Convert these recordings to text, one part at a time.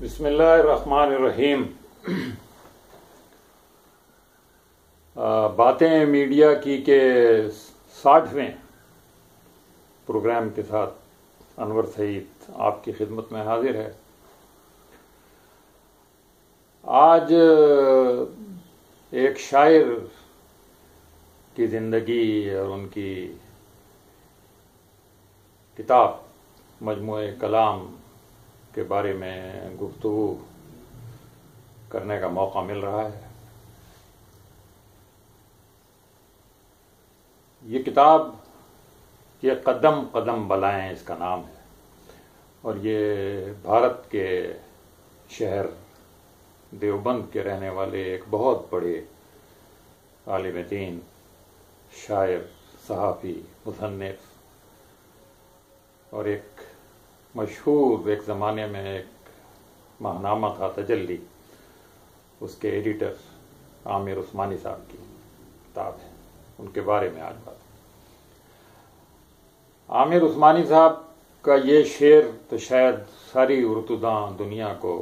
بسم اللہ الرحمن الرحیم۔ باتیں میڈیا کی کے 60ویں پروگرام کے ساتھ انور سعید آپ کی خدمت میں حاضر ہے۔ آج ایک شاعر کی زندگی اور ان کی کتاب مجموعہ کلام کے بارے میں گفتگو کرنے کا موقع مل رہا ہے۔ یہ کتاب یہ قدم قدم بلائیں اس کا نام ہے، اور یہ بھارت کے شہر دیوبند کے رہنے والے ایک بہت بڑے عالم دین، شاعر، صحافی، مصنف اور ایک مشہور ایک زمانے میں ایک ماہنامہ تھا تجلی، اس کے ایڈیٹر عامر عثمانی صاحب کی کتاب ہے، ان کے بارے میں آج بات۔ عامر عثمانی صاحب کا یہ شعر تو شاید ساری اردوداں دنیا کو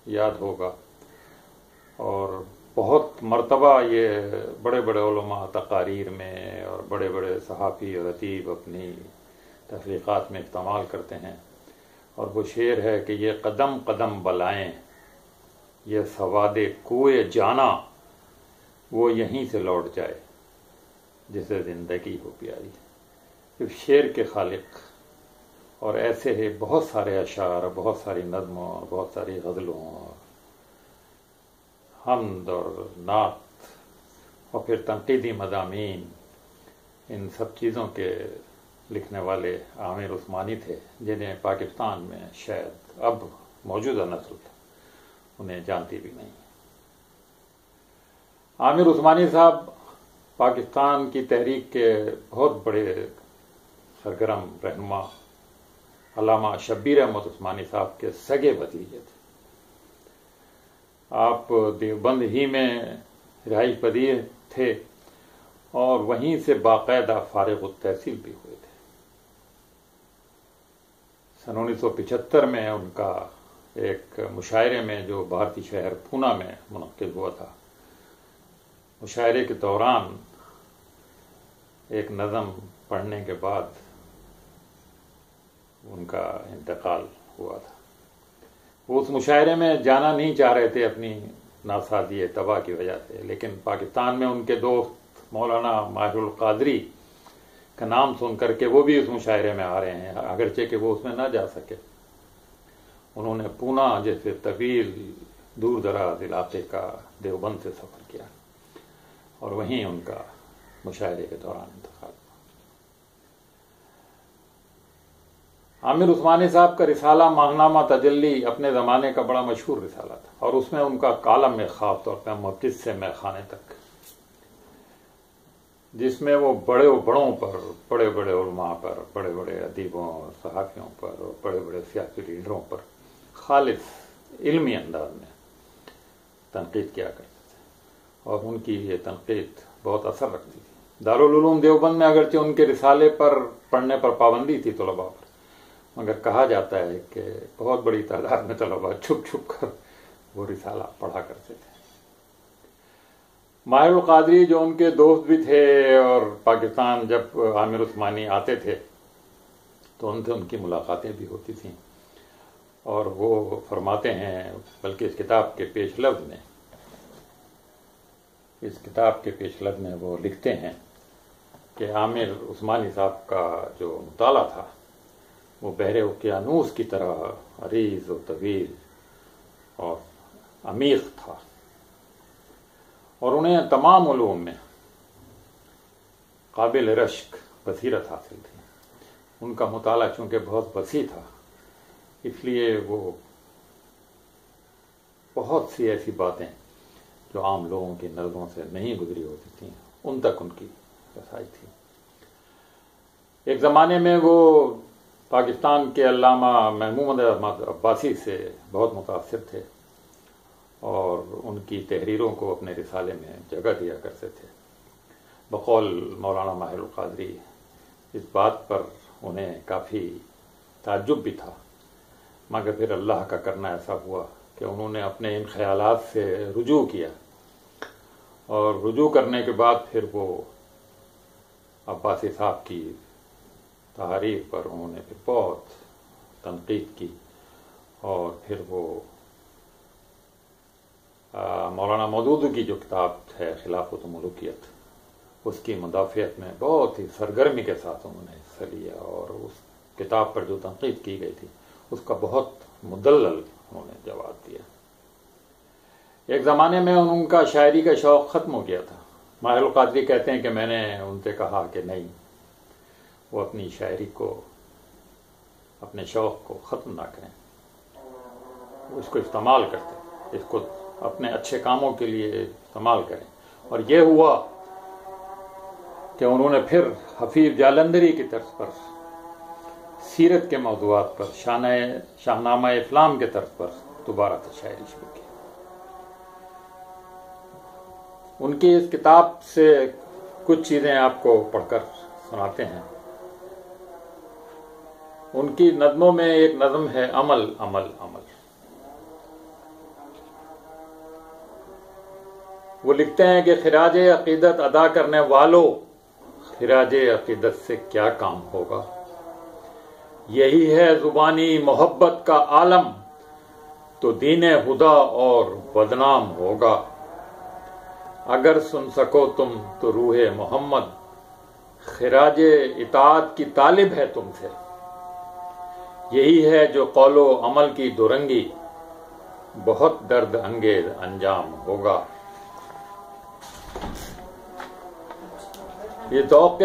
یاد ہوگا، اور بہت مرتبہ یہ بڑے بڑے علماء تقاریر میں اور بڑے بڑے صحافی اور ادیب اپنی تحقیقات میں استعمال کرتے ہیں، اور وہ شعر ہے کہ یہ قدم قدم بلائیں، یہ سواد کوئے جانا، وہ یہیں سے لوٹ جائے جسے زندگی ہو پیاری۔ اس شعر کے خالق، اور ایسے ہی بہت سارے اشعار اور بہت ساری نظموں اور بہت ساری غزلوں اور حمد اور نعت اور پھر تنقیدی مضامین، ان سب چیزوں کے لکھنے والے عامر عثمانی تھے، جنہیں پاکستان میں شاید اب موجودہ نسل انہیں جانتی بھی نہیں۔ عامر عثمانی صاحب پاکستان کی تحریک کے بہت بڑے سرگرم رہنما علامہ شبیر احمد عثمانی صاحب کے سگے بھتیجے تھے۔ آپ دیوبند ہی میں رہائش پذیر تھے اور وہیں سے باقاعدہ فارغ التحصیل بھی ہوئے تھے۔ سن 1975 میں ان کا ایک مشاعرے میں جو بھارتی شہر پونا میں منعقد ہوا تھا، مشاعرے کے دوران ایک نظم پڑھنے کے بعد ان کا انتقال ہوا تھا۔ وہ اس مشاعرے میں جانا نہیں چاہ رہے تھے اپنی ناسازی طبع کی وجہ سے، لیکن پاکستان میں ان کے دوست مولانا ماہر القادری کا نام سن کر کے وہ بھی اس مشاعرے میں آ رہے ہیں، اگرچہ کہ وہ اس میں نہ جا سکے۔ انہوں نے پونا جیسے طویل دور دراز علاقے کا دیوبند سے سفر کیا، اور وہیں ان کا مشاعرے کے دوران انتقال ہوا۔ عامر عثمانی صاحب کا رسالہ ماہنامہ تجلی اپنے زمانے کا بڑا مشہور رسالہ تھا، اور اس میں ان کا کالم میں خاص طور پہ مسجد سے میخانے تک، جس میں وہ بڑوں پر، بڑے بڑے علماء پر، بڑے بڑے ادیبوں اور صحافیوں پر اور بڑے بڑے سیاسی لیڈروں پر خالص علمی انداز میں تنقید کیا کرتے تھے، اور ان کی یہ تنقید بہت اثر رکھتی تھی۔ دارالعلوم دیوبند میں اگرچہ ان کے رسالے پر پڑھنے پر پابندی تھی طلباء پر، مگر کہا جاتا ہے کہ بہت بڑی تعداد میں طلباء چھپ چھپ کر وہ رسالہ پڑھا کرتے تھے۔ ماہر القادری جو ان کے دوست بھی تھے، اور پاکستان جب عامر عثمانی آتے تھے تو ان سے ان کی ملاقاتیں بھی ہوتی تھیں، اور وہ فرماتے ہیں، بلکہ اس کتاب کے پیش لفظ میں وہ لکھتے ہیں کہ عامر عثمانی صاحب کا جو مطالعہ تھا وہ بحر اوقیانوس کی طرح عریض و طویل اور عمیق تھا، اور انہیں تمام علوم میں قابل رشک بصیرت حاصل تھی۔ ان کا مطالعہ چونکہ بہت وسیع تھا، اس لیے وہ بہت سی ایسی باتیں جو عام لوگوں کی نظروں سے نہیں گزری ہوتی تھیں، ان تک ان کی رسائی تھی۔ ایک زمانے میں وہ پاکستان کے علامہ محمود احمد عباسی سے بہت متاثر تھے، اور ان کی تحریروں کو اپنے رسالے میں جگہ دیا کرتے تھے۔ بقول مولانا ماہر القادری اس بات پر انہیں کافی تعجب بھی تھا مگر پھر اللہ کا کرنا ایسا ہوا کہ انہوں نے اپنے ان خیالات سے رجوع کیا، اور رجوع کرنے کے بعد پھر وہ عباسی صاحب کی تحریر پر انہوں نے پھر بہت تنقید کی، اور پھر وہ مولانا مودودی کی جو کتاب ہے خلافت و ملوکیت، اس کی مدافعت میں بہت ہی سرگرمی کے ساتھ انہوں نے حصہ لیا، اور اس کتاب پر جو تنقید کی گئی تھی اس کا بہت مدلل انہوں نے جواب دیا۔ ایک زمانے میں ان کا شاعری کا شوق ختم ہو گیا تھا۔ ماہر القادری کہتے ہیں کہ میں نے ان سے کہا کہ نہیں، وہ اپنی شاعری کو، اپنے شوق کو ختم نہ کریں، اس کو استعمال کرتے، اس کو اپنے اچھے کاموں کے لیے استعمال کریں۔ اور یہ ہوا کہ انہوں نے پھر حفیظ جالندھری کی طرز پر سیرت کے موضوعات پر، شاہنامہ افلام کے طرز پر دوبارہ سے شاعری شروع کی۔ ان کی اس کتاب سے کچھ چیزیں آپ کو پڑھ کر سناتے ہیں۔ ان کی نظموں میں ایک نظم ہے عمل عمل عمل۔ وہ لکھتے ہیں کہ خراج عقیدت ادا کرنے والوں، خراج عقیدت سے کیا کام ہوگا؟ یہی ہے زبانی محبت کا عالم، تو دین خدا اور بدنام ہوگا۔ اگر سن سکو تم تو روح محمد، خراج اطاعت کی طالب ہے تم سے۔ یہی ہے جو قول و عمل کی درنگی، بہت درد انگیز انجام ہوگا۔ یہ ذوق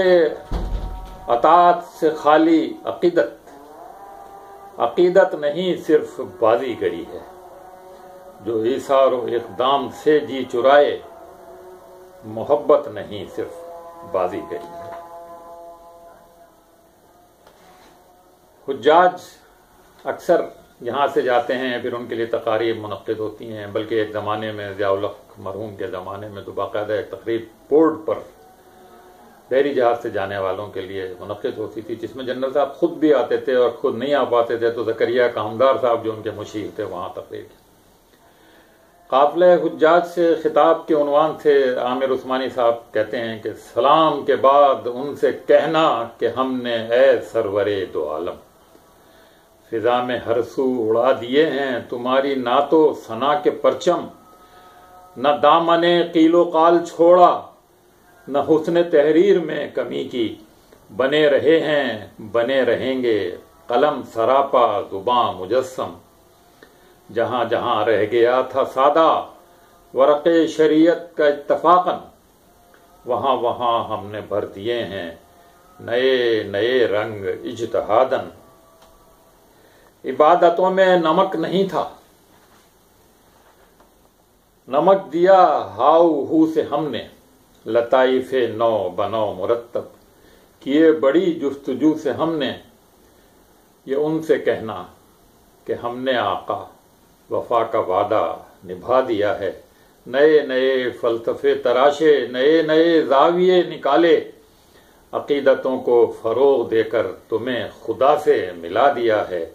اطاعت سے خالی عقیدت نہیں، صرف بازی گری ہے۔ جو ایثار و اقدام سے جی چرائے، محبت نہیں صرف بازی گری ہے۔ حجاج اکثر یہاں سے جاتے ہیں، پھر ان کے لیے تقاریب منعقد ہوتی ہیں، بلکہ ایک زمانے میں ضیاء الحق مرحوم کے زمانے میں تو باقاعدہ ایک تقریب پورٹ پر بحری جہاز سے جانے والوں کے لیے منعقد ہوتی تھی، جس میں جنرل صاحب خود بھی آتے تھے، اور خود نہیں آ پاتے تھے تو زکریا کامدار صاحب جو ان کے مشیر تھے وہاں تقریر کی۔ قافلہ حجاج سے خطاب کے عنوان سے عامر عثمانی صاحب کہتے ہیں کہ سلام کے بعد ان سے کہنا کہ ہم نے اے سرور دو عالم، فضا میں ہر سو اڑا دیے ہیں تمہاری نعت و ثنا کے پرچم۔ نہ دامن قیل و قال چھوڑا، نہ حسن تحریر میں کمی کی، بنے رہے ہیں بنے رہیں گے قلم سراپا زباں مجسم۔ جہاں جہاں رہ گیا تھا سادہ ورق شریعت کا اتفاقاً، وہاں وہاں ہم نے بھر دیے ہیں نئے نئے رنگ اجتہاداً۔ عبادتوں میں نمک نہیں تھا، نمک دیا ہاؤ ہو سے ہم نے، لطائف نو بنو مرتب کیے بڑی جستجو سے ہم نے۔ یہ ان سے کہنا کہ ہم نے آقا وفا کا وعدہ نبھا دیا ہے، نئے نئے فلسفے تراشے، نئے نئے زاویے نکالے، عقیدتوں کو فروغ دے کر تمہیں خدا سے ملا دیا ہے۔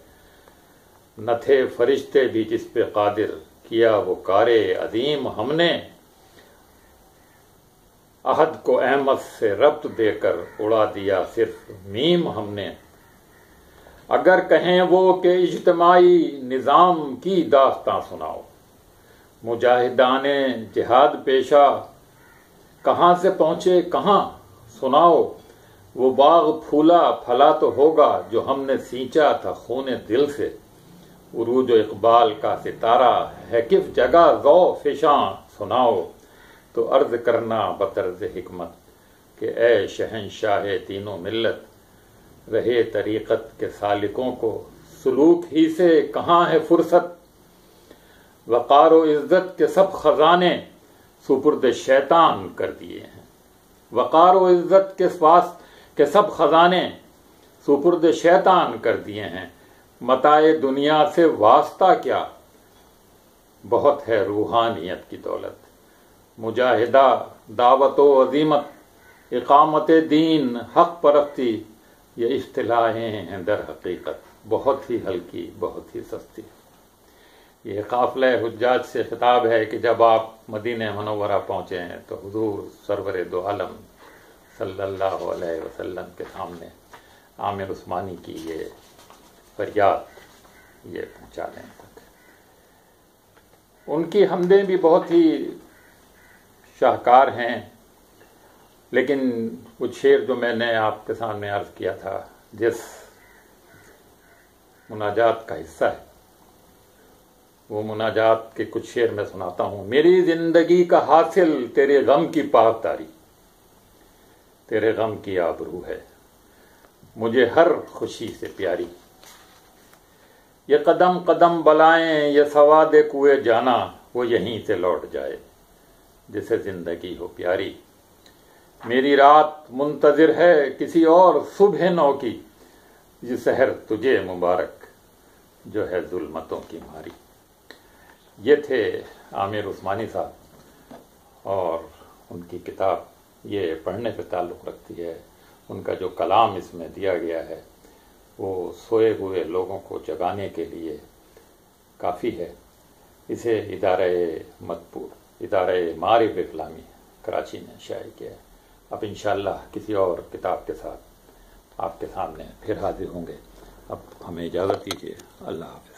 نہ تھے فرشتے بھی جس پہ قادر، کیا وہ کار عظیم ہم نے، عہد کو احمد سے ربط دے کر اڑا دیا صرف میم ہم نے۔ اگر کہیں وہ کہ اجتماعی نظام کی داستاں سناؤ، مجاہدان جہاد پیشہ کہاں سے پہنچے کہاں سناؤ۔ وہ باغ پھولا پھلا تو ہوگا جو ہم نے سینچا تھا خون دل سے، عروج و اقبال کا ستارہ ہے کس جگہ ذو فشاں سناؤ۔ تو عرض کرنا بطرز حکمت کہ اے شہنشاہ تینوں ملت، رہے طریقت کے سالکوں کو سلوک ہی سے کہاں ہے فرصت۔ وقار و عزت کے سب خزانے سپرد شیطان کر دیے ہیں، وقار و عزت کے سب خزانے سپرد شیطان کر دیے ہیں۔ متاع دنیا سے واسطہ کیا، بہت ہے روحانیت کی دولت۔ مجاہدہ دعوت و عظیمت، اقامت دین حق پرستی، یہ اصطلاحیں ہیں در حقیقت بہت ہی ہلکی، بہت ہی سستی۔ یہ قافلہ حجاج سے خطاب ہے کہ جب آپ مدینہ منورہ پہنچے ہیں تو حضور سرور دو عالم صلی اللہ علیہ وسلم کے سامنے عامر عثمانی کی یہ فریاد یہ پہنچا دیں تک۔ ان کی حمدیں بھی بہت ہی شاہکار ہیں، لیکن کچھ شعر جو میں نے آپ کے سامنے عرض کیا تھا، جس مناجات کا حصہ ہے، وہ مناجات کے کچھ شعر میں سناتا ہوں۔ میری زندگی کا حاصل تیرے غم کی پاکداری، تیرے غم کی آبرو ہے مجھے ہر خوشی سے پیاری۔ یہ قدم قدم بلائیں، یہ سواد کوئے جانا، وہ یہیں سے لوٹ جائے جسے زندگی ہو پیاری۔ میری رات منتظر ہے کسی اور صبح نو کی، یہ سحر تجھے مبارک جو ہے ظلمتوں کی ماری۔ یہ تھے عامر عثمانی صاحب، اور ان کی کتاب یہ پڑھنے پہ تعلق رکھتی ہے۔ ان کا جو کلام اس میں دیا گیا ہے وہ سوئے ہوئے لوگوں کو جگانے کے لیے کافی ہے۔ اسے ادارہ مطبوع، ادارہ معارف اسلامی کراچی نے شائع کیا ہے۔ اب انشاءاللہ کسی اور کتاب کے ساتھ آپ کے سامنے پھر حاضر ہوں گے۔ اب ہمیں اجازت دیجیے، اللہ حافظ۔